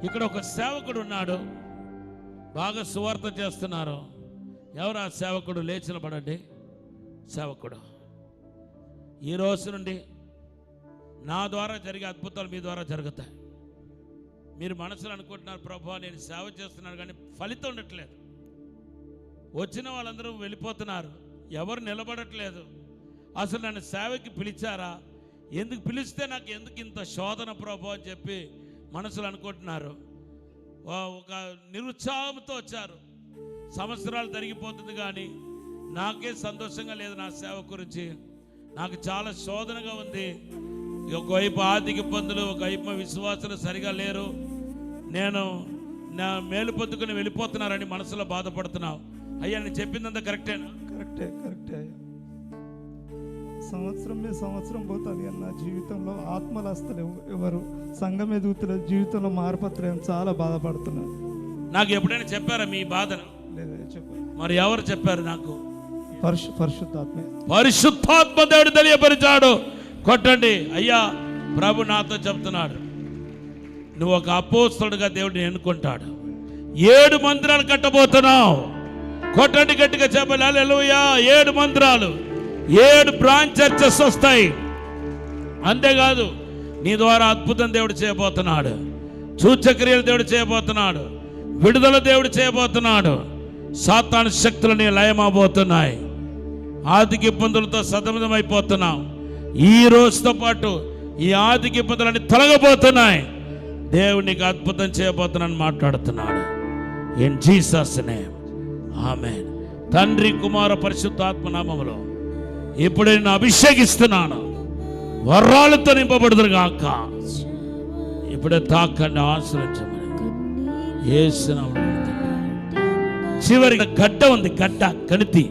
ఇక్కడ ఒక సేవకుడు ఉన్నాడు, బాగా సువార్త చేస్తున్నారు. ఎవరు ఆ సేవకుడు? లేచి నిలబడండి. సేవకుడు, ఈ రోజు నుండి నా ద్వారా జరిగే అద్భుతాలు మీ ద్వారా జరుగుతాయి. మీరు మనసులో అనుకుంటున్నారు, ప్రభువా నేను సేవ చేస్తున్నాను కానీ ఫలితం ఉండట్లేదు. వచ్చిన వాళ్ళందరూ వెళ్ళిపోతున్నారు, ఎవరు నిలబడట్లేదు. అసలు నన్ను సేవకి పిలిచారా? ఎందుకు పిలిస్తే నాకు ఎందుకు ఇంత శోధన ప్రభువా అని చెప్పి మనసులో అనుకుంటున్నారు. ఒక నిరుత్సాహంతో వచ్చారు. సంవత్సరాలు తరిగిపోతుంది కానీ నాకే సంతోషంగా లేదు. నా సేవ గురించి నాకు చాలా శోధనగా ఉంది. ఒకవైపు ఆర్థిక ఇబ్బందులు, ఒకవైపు విశ్వాసాలు సరిగా లేరు. నేను నా మేలు పొందుకుని వెళ్ళిపోతున్నారని మనసులో బాధపడుతున్నావు. అయ్యా నేను చెప్పిందంతా కరెక్టేనా? కరెక్టే అయ్యా. సంవత్సరం పోతుంది అన్న జీవితంలో ఆత్మలు వస్తలేవు, ఎవరు సంఘం ఎదుగుతలేదు, జీవితంలో మార్పత్రేం, చాలా బాధపడుతున్నాను. నాకు ఎప్పుడైనా చెప్పారా మీ బాధను? లేదా చెప్పారు. మరి ఎవరు చెప్పారు నాకు? పరిశుద్ధాత్మ దేవుడు తెలియపరిచాడు. కొట్టండి. అయ్యా ప్రభు నాతో చెప్తున్నాడు, నువ్వు ఒక అపోస్తలుడిగా దేవుడిని ఎన్నుకుంటాడు. 7 మందిరాలు కట్టబోతున్నావు. కొట్టండి గట్టిగా చెప్పాలి. హల్లెలూయా. 7 మందిరాలు, 7 బ్రాంచ్ చర్చెస్ వస్తాయి. అంతేకాదు నీ ద్వారా అద్భుతం దేవుడు చేయబోతున్నాడు. సూచక్రియలు దేవుడు చేయబోతున్నాడు. విడుదల దేవుడు చేయబోతున్నాడు. సాతాను శక్తులని లయమబోతున్నాయి. ఆర్థిక ఇబ్బందులతో సతమతమైపోతున్నాం. ఈ రోజుతో పాటు ఈ ఆర్థిక ఇబ్బందులన్నీ తొలగబోతున్నాయి. దేవుడు నీకు అద్భుతం చేయబోతున్నాను మాట్లాడుతున్నాడు. ఇన్ జీసస్ నేమ్ ఆమేన్. తండ్రి కుమార పరిశుద్ధాత్మ నామములో ఇప్పుడు నేను అభిషేకిస్తున్నాను. వరాలతో నింపబడుదురు గాక. ఇప్పుడే తాకండి, ఆశ్రయించమని యేసు నామములో. చివరి గడ్డ ఉంది, గడ్డ కణితి.